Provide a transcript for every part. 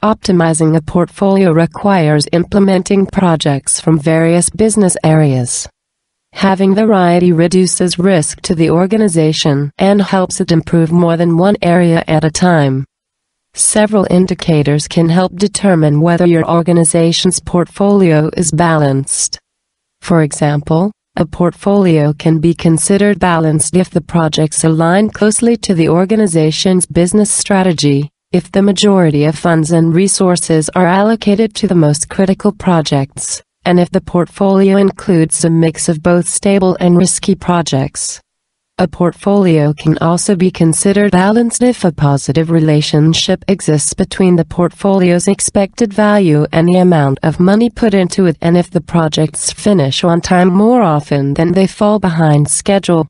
optimizing a portfolio requires implementing projects from various business areas. Having variety reduces risk to the organization and helps it improve more than one area at a time. Several indicators can help determine whether your organization's portfolio is balanced. For example, a portfolio can be considered balanced if the projects align closely to the organization's business strategy, if the majority of funds and resources are allocated to the most critical projects, and if the portfolio includes a mix of both stable and risky projects. A portfolio can also be considered balanced if a positive relationship exists between the portfolio's expected value and the amount of money put into it, and if the projects finish on time more often than they fall behind schedule.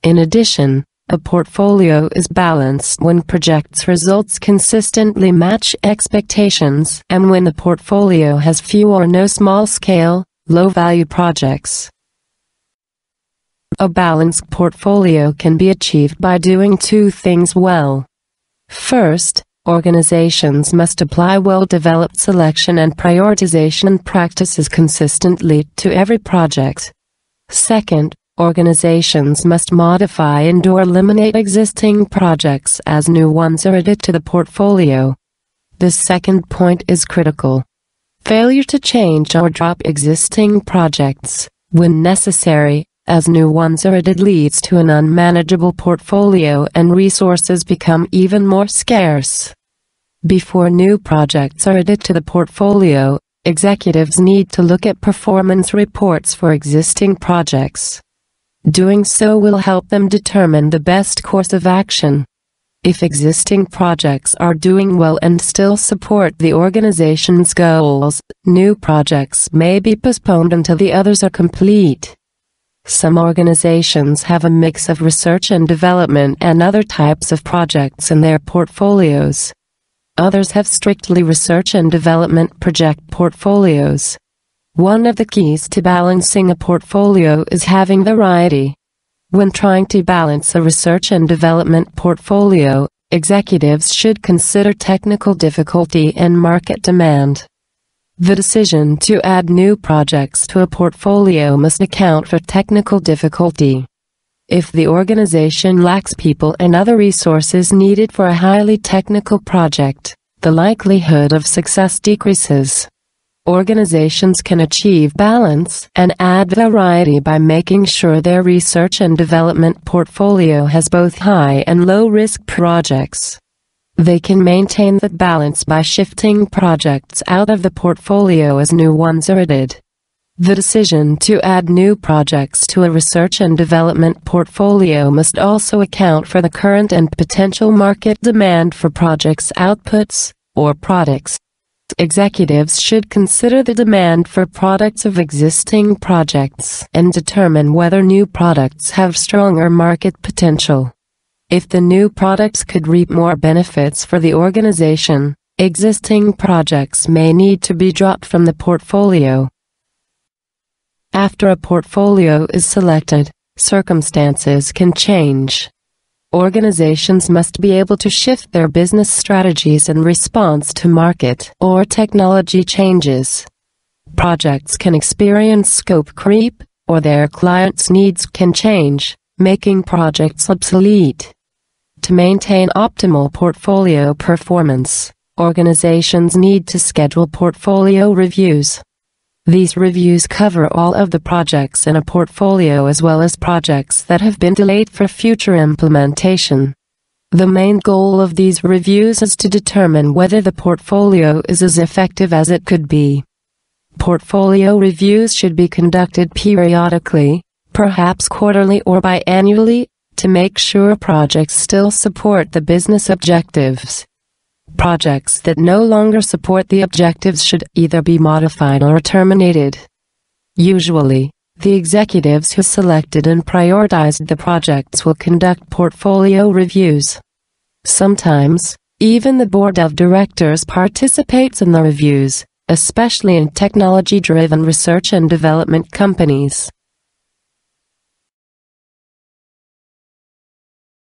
In addition, a portfolio is balanced when projects' results consistently match expectations and when the portfolio has few or no small-scale, low-value projects. A balanced portfolio can be achieved by doing two things well. First, organizations must apply well-developed selection and prioritization practices consistently to every project. Second, organizations must modify and/or eliminate existing projects as new ones are added to the portfolio. This second point is critical. Failure to change or drop existing projects, when necessary, as new ones are added leads to an unmanageable portfolio and resources become even more scarce. Before new projects are added to the portfolio, executives need to look at performance reports for existing projects. Doing so will help them determine the best course of action. If existing projects are doing well and still support the organization's goals, new projects may be postponed until the others are complete. Some organizations have a mix of research and development and other types of projects in their portfolios. Others have strictly research and development project portfolios. One of the keys to balancing a portfolio is having variety. When trying to balance a research and development portfolio, executives should consider technical difficulty and market demand. The decision to add new projects to a portfolio must account for technical difficulty. If the organization lacks people and other resources needed for a highly technical project, the likelihood of success decreases. Organizations can achieve balance and add variety by making sure their research and development portfolio has both high and low risk projects. They can maintain that balance by shifting projects out of the portfolio as new ones are added. The decision to add new projects to a research and development portfolio must also account for the current and potential market demand for projects' outputs, or products. Executives should consider the demand for products of existing projects and determine whether new products have stronger market potential. If the new products could reap more benefits for the organization, existing projects may need to be dropped from the portfolio. After a portfolio is selected, circumstances can change. Organizations must be able to shift their business strategies in response to market or technology changes. Projects can experience scope creep, or their clients' needs can change, making projects obsolete. To maintain optimal portfolio performance, organizations need to schedule portfolio reviews. These reviews cover all of the projects in a portfolio as well as projects that have been delayed for future implementation. The main goal of these reviews is to determine whether the portfolio is as effective as it could be. Portfolio reviews should be conducted periodically, perhaps quarterly or biannually, to make sure projects still support the business objectives. Projects that no longer support the objectives should either be modified or terminated. Usually, the executives who selected and prioritized the projects will conduct portfolio reviews. Sometimes, even the board of directors participates in the reviews, especially in technology-driven research and development companies.